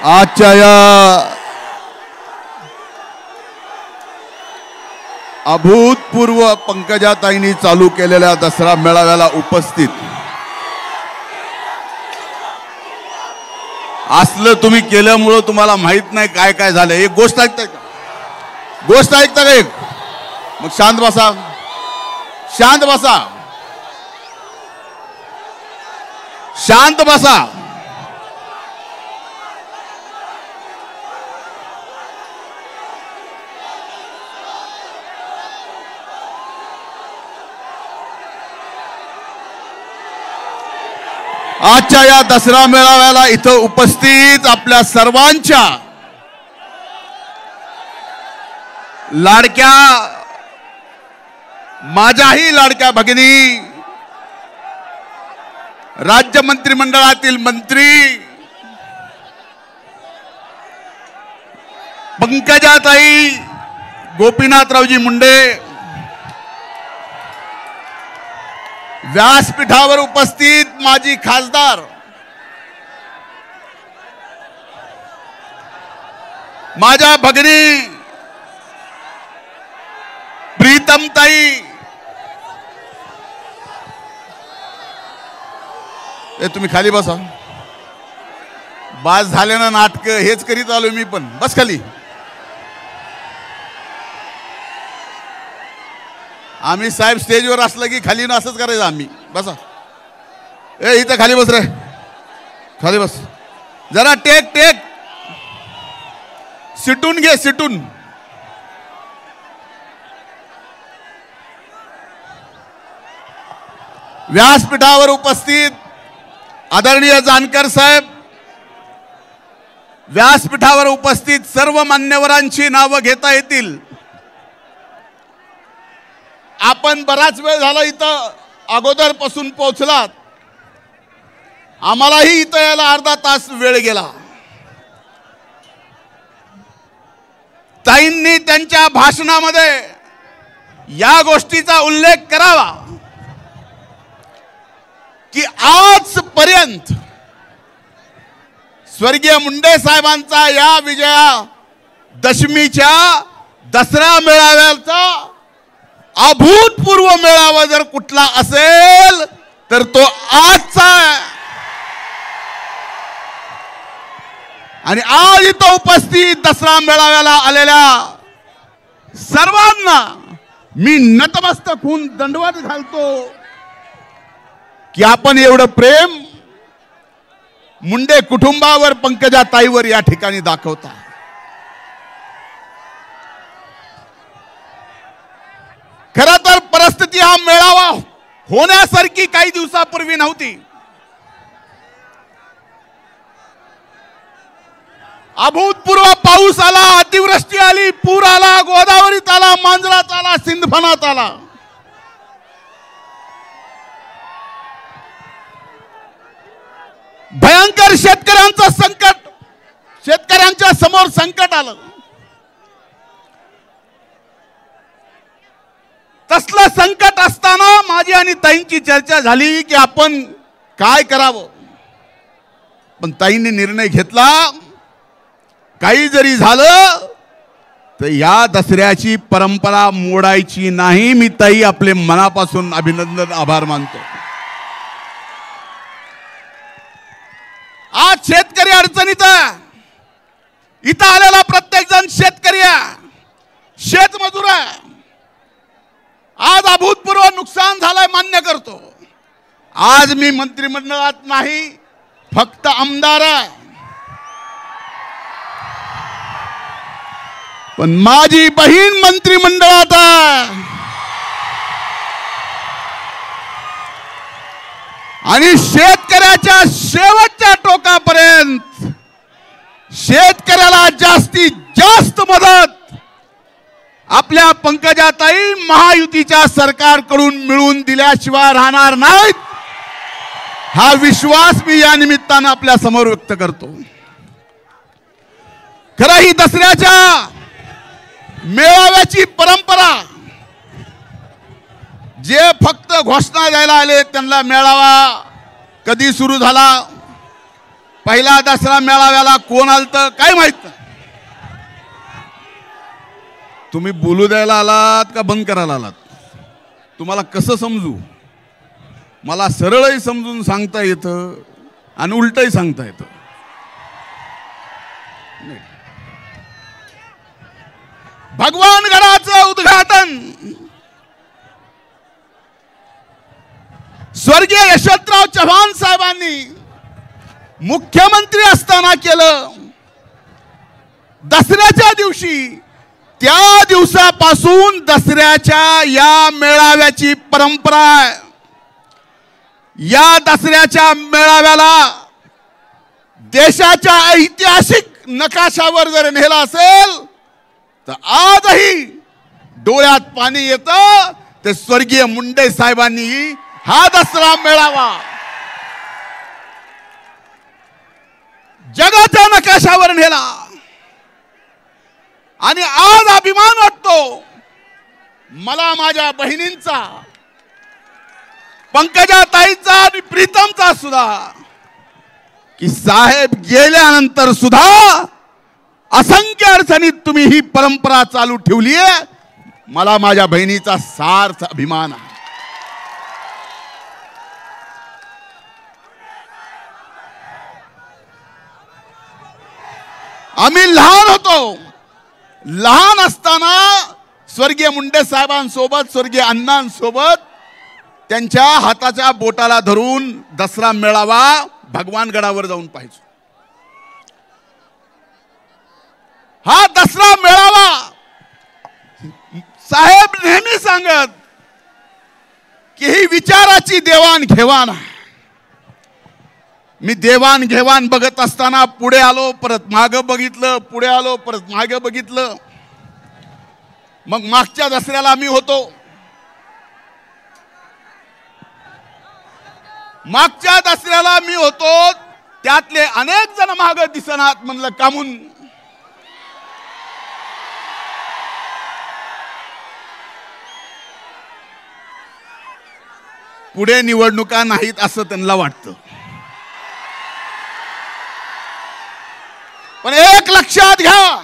आजच्या या अभूतपूर्व पंकजाताईंनी चालू केलेल्या दसरा मेळाव्याला उपस्थित असलं तुम्ही केल्यामुळे तुम्हाला माहित नाही काय काय झालं। एक गोष्ट ऐकताय का? गोष्ट ऐकता का? एक मग शांत बसा, शांत बसा, शांत बसा। आजच्या या दसरा मेळाव्याला इथं उपस्थित आपल्या सर्वांच्या लाडक्या, माझ्याही लाडक्या भगिनी, राज्य मंत्रिमंडळातील मंत्री पंकजाताई गोपीनाथरावजी मुंडे, व्यासपीठावर उपस्थित माजी खासदार माझ्या भगिनी प्रीतमताई, तुम्ही खाली बसा। बास झाले ना नाटक, हेच करीत आलो मी पण। बस खाली। आम्ही साहेब स्टेजवर असलं की खाली ना असंच करायचं आम्ही। बसा, इथं खाली बस रे, खाली बस जरा। टेक टेक, सिटून घे, सिटून। व्यासपीठावर उपस्थित आदरणीय जानकर साहेब, व्यासपीठावर उपस्थित सर्व मान्यवरांची नावं घेता येतील। आपण बराच वेळ झाला इथं अगोदरपासून पोहोचलात, आम्हालाही इथं यायला अर्धा तास वेळ गेला। ताईंनी त्यांच्या भाषणामध्ये या गोष्टीचा उल्लेख करावा की आजपर्यंत स्वर्गीय मुंडे साहेबांचा या विजयादशमीच्या दसरा मेळाव्याचा अभूतपूर्व मेळावा जर कुठला असेल तर तो आजचा आहे। आणि आज इथं उपस्थित दसरा मेळाव्याला आलेल्या सर्वांना मी नतमस्तक होऊन दंडवत घालतो की आपण एवढं प्रेम मुंडे कुटुंबावर, पंकजाताईवर या ठिकाणी दाखवता। खरं तर परिस्थिती हा मेळावा होण्यासारखी काही दिवसापूर्वी नव्हती। अभूतपूर्व पाऊस आला, अतिवृष्टी आली, पूर आला, गोदावरीत आला, मांजरात आला, सिंधफणात आला। भयंकर शेतकऱ्यांचं संकट, शेतकऱ्यांच्या समोर संकट आलं। तसलं संकट असताना माझी आणि ताईंची चर्चा झाली की आपण काय करावं। पण ताईंनी निर्णय घेतला, काही जरी झालं तर या दसऱ्याची परंपरा मोडायची नाही। मी ताई आपले मनापासून अभिनंदन, आभार मानतो। आज शेतकरी अडचणीत आहे। इथं आलेला प्रत्येक जण शेतकरी आहे, शेतमजूर आहे। आज अभूतपूर्व नुकसान झालंय, मान्य करतो। आज मी मंत्रिमंडळात नाही, फक्त आमदार आहे, पण माझी बहीण मंत्रिमंडळात आहे। आणि शेतकऱ्याच्या शेवटच्या टोकापर्यंत शेतकऱ्याला जास्तीत जास्त मदत आपल्या पंकजाताई महायुतीच्या सरकारकडून मिळून दिल्याशिवाय राहणार नाहीत, हा विश्वास मी या निमित्तानं आपल्या समोर व्यक्त करतो। खरं ही दसऱ्याच्या मेळाव्याची परंपरा, जे फक्त घोषणा द्यायला आले त्यांना मेळावा कधी सुरू झाला, पहिला दसरा मेळाव्याला कोण आलतं काय माहित नाही. तुम्ही बोलू द्यायला आलात का बंद करायला आलात? तुम्हाला कसं समजू? मला सरळही समजून सांगता येतं आणि उलटही सांगता येतं. भगवानगडाचं उद्घाटन स्वर्गीय यशवंतराव चव्हाण साहेबांनी मुख्यमंत्री असताना केलं. दसऱ्याच्या दिवशी, त्या दिवसापासून दसऱ्याच्या या मेळाव्याची परंपरा आहे. या दसऱ्याच्या मेळाव्याला देशाच्या ऐतिहासिक नकाशावर जर नेला असेल तर आजही डोळ्यात पाणी येतं. ते स्वर्गीय मुंडे साहेबांनी हा दसरा मेळावा जगाच्या नकाशावर नेला आणि आज अभिमान वाटतो मला माझ्या बहिणींचा, पंकजाताईंचा आणि प्रीतमचा सुद्धा, की साहेब गेल्यानंतर सुद्धा असंख्य अडचणीत तुम्ही ही परंपरा चालू ठेवली आहे. मला माझ्या बहिणीचा सार्थ अभिमान आहे. आम्ही लहान होतो. लहान असताना स्वर्गीय मुंडे साहेबांसोबत, स्वर्गीय अण्णांसोबत त्यांच्या हाताच्या बोटाला धरून दसरा मेळावा भगवानगडावर जाऊन पाहायचो. हा दसरा मेळावा साहेब नेहमी सांगत की ही विचाराची देवाणघेवाण आहे. मी देवाणघेवाण बघत असताना पुढे आलो, परत मागं बघितलं, पुढे आलो, परत मागं बघितलं. मग मागच्या दसऱ्याला मी होतो. मागच्या दसऱ्याला मी होतो, त्यातले अनेक जण मागं दिसनात. म्हणलं कामून? पुढे निवडणुका नाहीत असं त्यांना वाटतं. पण एक लक्षात घ्या,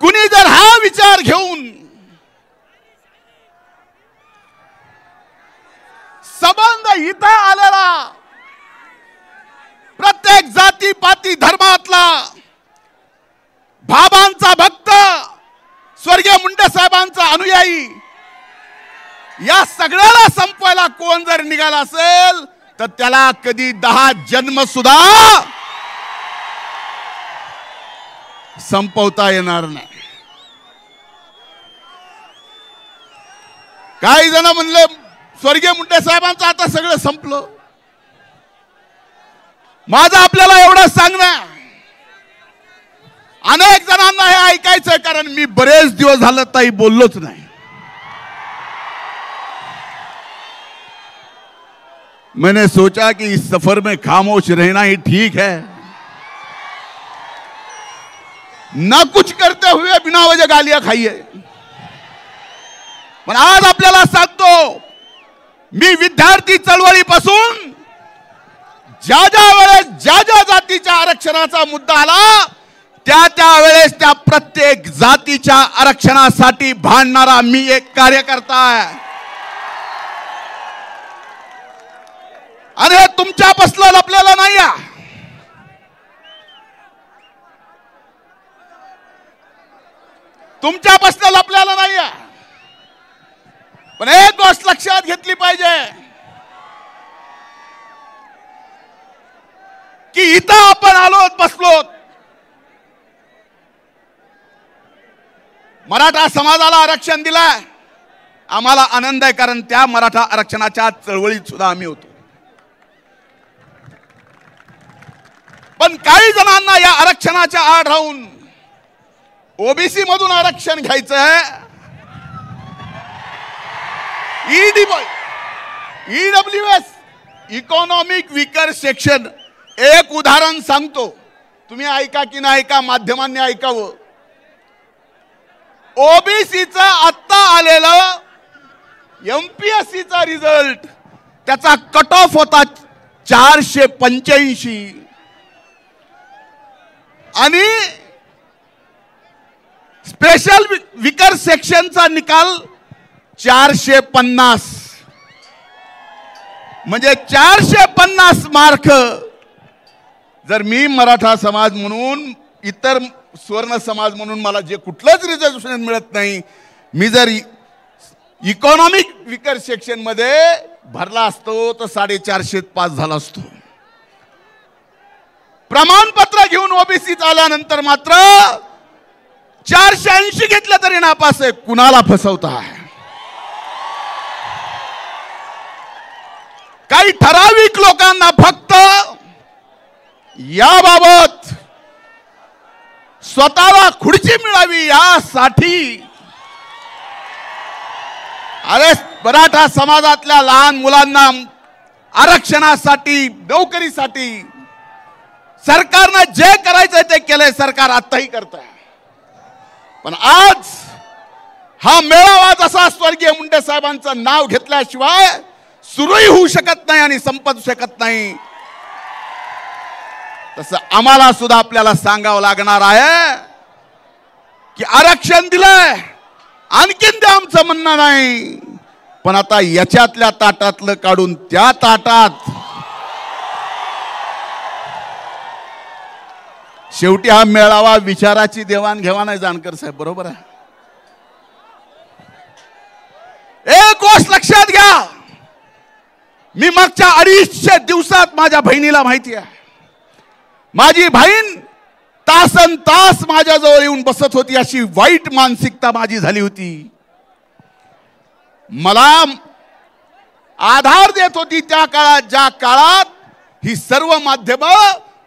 कुणी जर हा विचार घेऊन संबंध इथं आलेला प्रत्येक जाती पाती धर्मातला बाबांचा भक्त, स्वर्गीय मुंडे साहेबांचा अनुयायी, या सगळ्याला संपवायला कोण जर निघाला असेल तर त्याला कधी 10 जन्म सुद्धा संपवता येणार नाही. काही जण म्हणले स्वर्गीय मुंडे साहेबांचं आता सगळं संपलं. माझं आपल्याला एवढं सांगणं, अनेक जणांना हे ऐकायचं, कारण मी बरेच दिवस झालं ताई बोललोच नाही. मैंने सोचा कि इस सफर में खामोश रहना ही ठीक है, ना कुछ करते हुए बिना वजह गालियां खाइए. पण आज आपल्याला सांगतो, मी विद्यार्थी चळवळीपासून ज्या वेळेस ज्या जातीच्या आरक्षणाचा मुद्दा आला त्या वेळेस त्या प्रत्येक जातीच्या आरक्षणासाठी भांडणारा मी एक कार्यकर्ता आहे. आणि हे तुमच्यापासलं लपलेलं नाही आहे. तुमच्यापासलं लपलेलं नाही आहे. पण एक गोष्ट लक्षात घेतली पाहिजे की इथं आपण आलोत, बसलोत. मराठा समाजाला आरक्षण दिलंय, आम्हाला आनंद आहे, कारण त्या मराठा आरक्षणाच्या चळवळीत सुद्धा आम्ही होतो. पण काही जणांना या आरक्षणाच्या आड राहून ओबीसी मधून आरक्षण घ्यायचं आहे. EWS, economic weaker section. एक उदाहरण सांगतो, तुम्ही ऐका की नाही ऐका, माध्यमांनी ऐकावं. ओबीसीचा आत्ता आलेला एमपीएससीचा रिझल्ट, त्याचा कट ऑफ होता 485 आणि स्पेशल विकर सेक्शनचा निकाल 450. म्हणजे 450 मार्क जर मी मराठा समाज म्हणून, इतर स्वर्ण समाज म्हणून मला जे कुठलंच रिझर्वेशन मिळत नाही, मी जर इकॉनॉमिक विकर सेक्शन मध्ये भरला असतो तर 450 पास झाला असतो. प्रमाणपत्र घेऊन ओबीसीत आल्यानंतर मात्र 480 घेतलं तरी नापास आहे. कुणाला फसवताय? काही ठराविक लोकांना फक्त याबाबत स्वतःला खुर्ची मिळावी यासाठी, अरे मराठा समाजातल्या लहान मुलांना आरक्षणासाठी, नोकरीसाठी सरकारनं जे करायचं ते केलंय. सरकार आताही करत आहे. पण आज हा मेळावा जसा स्वर्गीय मुंडे साहेबांचं नाव घेतल्याशिवाय सुरूही होऊ शकत नाही आणि संपत शकत नाही, तसं आम्हाला सुद्धा आपल्याला सांगावं लागणार आहे की आरक्षण दिलंय, आणखीन द्या आमचं म्हणणं नाही. पण आता याच्यातल्या ताटातलं काढून त्या ताटात, शेवटी हा मेळावा विचाराची देवाणघेवाण आहे. जानकर साहेब बरोबर आहे. एक गोष्ट लक्षात घ्या, मी मागच्या 250 दिवसात माझ्या बहिणीला माहिती आहे, माझी बहीण तासन तास माझ्याजवळ येऊन बसत होती. अशी वाईट मानसिकता माझी झाली होती. मला आधार देत होती त्या काळात, ज्या काळात ही सर्व माध्यम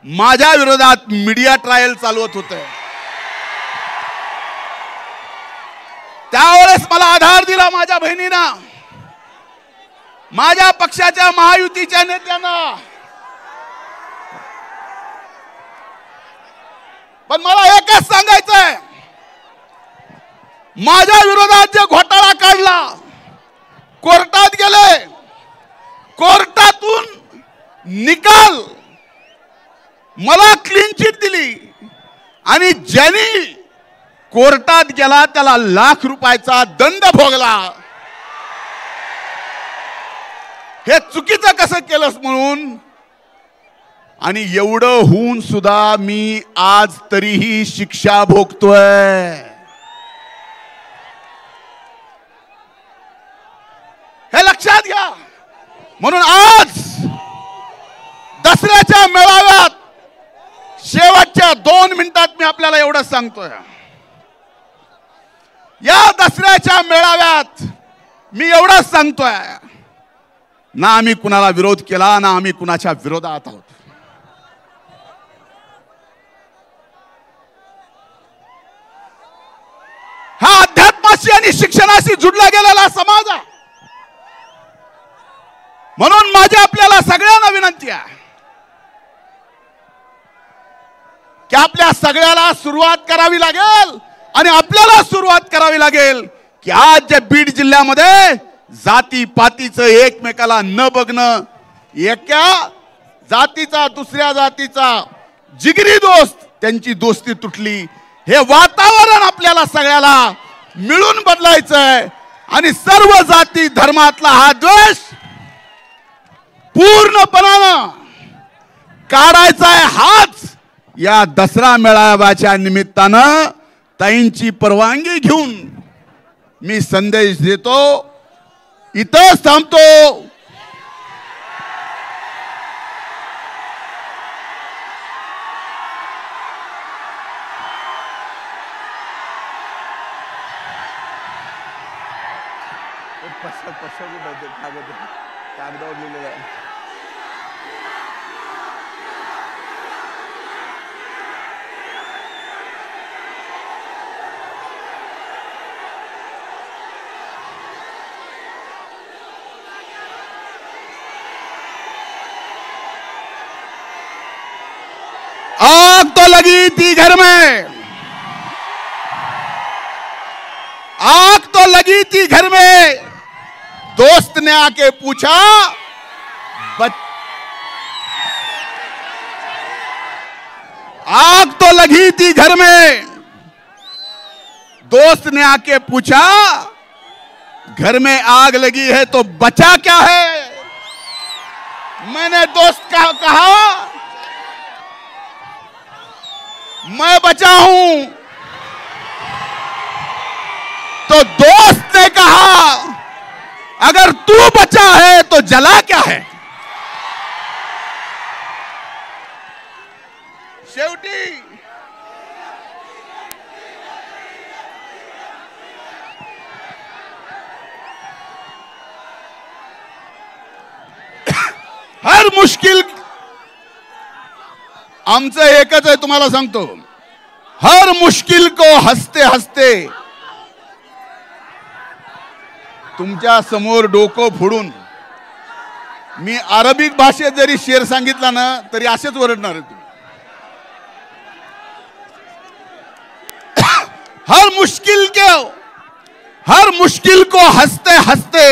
माझ्या विरोधात मीडिया ट्रायल चालवत होते. त्यावेळेस मला आधार दिला माझ्या बहिणीनं, माझ्या पक्षाच्या महायुतीच्या नेत्यांना. पण मला एकच सांगायचंय, माझ्या विरोधात जे घोटाळा काढला, कोर्टात गेले, कोर्टातून निकाल मला क्लीन चिट दिली आणि ज्यांनी कोर्टात गेला त्याला ₹1,00,000 दंड भोगला. हे चुकीचं कसं केलंस म्हणून. आणि एवढं होऊन सुद्धा मी आज तरीही शिक्षा भोगतोय. हे लक्षात घ्या. म्हणून आज दसऱ्याच्या मेळाव्यात शेवटच्या 2 मिनिटात मी आपल्याला एवढं सांगतोय, या दसऱ्याच्या मेळाव्यात मी एवढंच सांगतोय, ना आम्ही कुणाला विरोध केला, ना आम्ही कुणाच्या विरोधात आहोत. हा अध्यात्माशी आणि शिक्षणाशी जुडला गेलेला समाज आहे. म्हणून माझी आपल्याला सगळ्यांना विनंती आहे की आपल्या सगळ्याला सुरुवात करावी लागेल. आणि आपल्याला सुरुवात करावी लागेल की आज जे बीड जिल्ह्यामध्ये जाती पातीचं एकमेकाला न बघणं, एका जातीचा दुसऱ्या जातीचा जिगरी दोस्त, त्यांची दोस्ती तुटली, हे वातावरण आपल्याला सगळ्याला मिळून बदलायचंय. आणि सर्व जाती धर्मातला हा द्वेष पूर्णपणानं काढायचा आहे. हाच या दसरा मेळाव्याच्या निमित्तानं ताईंची परवानगी घेऊन मी संदेश देतो. इथंच थांबतो. आग तो लगी थी घर में, आग तो लगी थी घर में, दोस्त ने आके पूछा आग तो लगी थी घर में, दोस्त ने आके पूछा घर में आग लगी है तो बचा क्या है। मैंने दोस्त का कहा मैं बचा हूं, तो दोस्त ने कहा अगर तू बचा है तो जला क्या है। शेवटी हर मुश्किल, आमचं एकच आहे तुम्हाला सांगतो, हर मुश्किल को हसते हसते तुमच्या समोर डोकं फोडून मी अरबिक भाषेत जरी शेर सांगितला ना तरी असेच ओरडणार आहे तुम्ही। हर मुश्किल को हंसते हंसते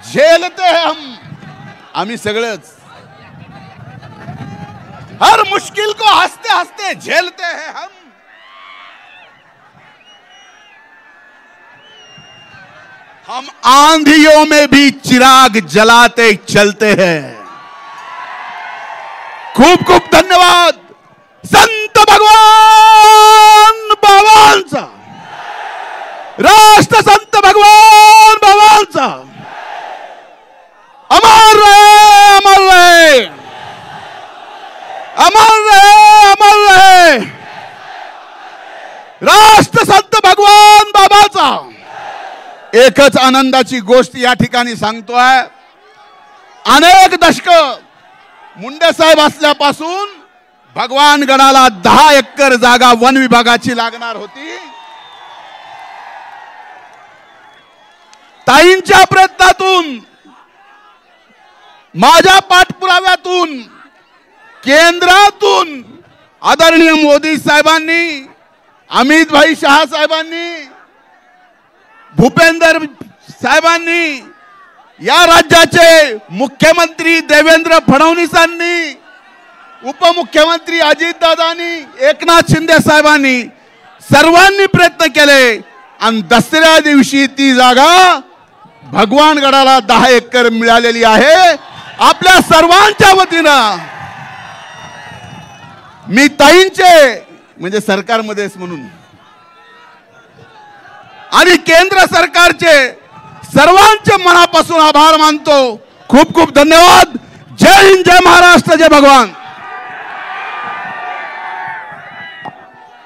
झेलते हैं हम, आम्ही सगळेच हर मुश्किल को हंसते हंसते झेलते हैं हम। हम आंधियों में भी चिराग जलाते चलते हैं। खूप खूप धन्यवाद संत भगवान बाबांचा, राष्ट्र संत भगवान बाबांचा। अमर रहे, अमर रहे, अमर रहे, अमर रहे राष्ट्र संत भगवान बाबाचा। एकच आनंदाची गोष्ट या ठिकाणी सांगतोय, अनेक दशक मुंडे साहेब असल्यापासून भगवानगडाला 10 एकर जागा वन विभागाची लागणार होती। ताईंच्या प्रयत्नातून, माझ्या पाठपुराव्यातून, केंद्रातून आदरणीय मोदी साहेबांनी, अमित भाई शाह साहेबांनी, भूपेंद्र साहेबांनी, या राज्याचे मुख्यमंत्री देवेंद्र फडणवीसांनी, उपमुख्यमंत्री अजितदादांनी, एकनाथ शिंदे साहेबांनी सर्वांनी प्रयत्न केले आणि दसऱ्या दिवशी ती जागा भगवानगडाला 10 एकर मिळालेली आहे। आपल्या सर्वांच्या वतीनं मी ताईंचे म्हणजे सरकारमध्येच म्हणून आणि केंद्र सरकारचे सर्वांचे मनापासून आभार मानतो। खूप खूप धन्यवाद। जय हिंद, जय महाराष्ट्र, जय भगवान।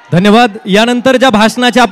धन्यवाद। यानंतर ज्या भाषणाचे आपण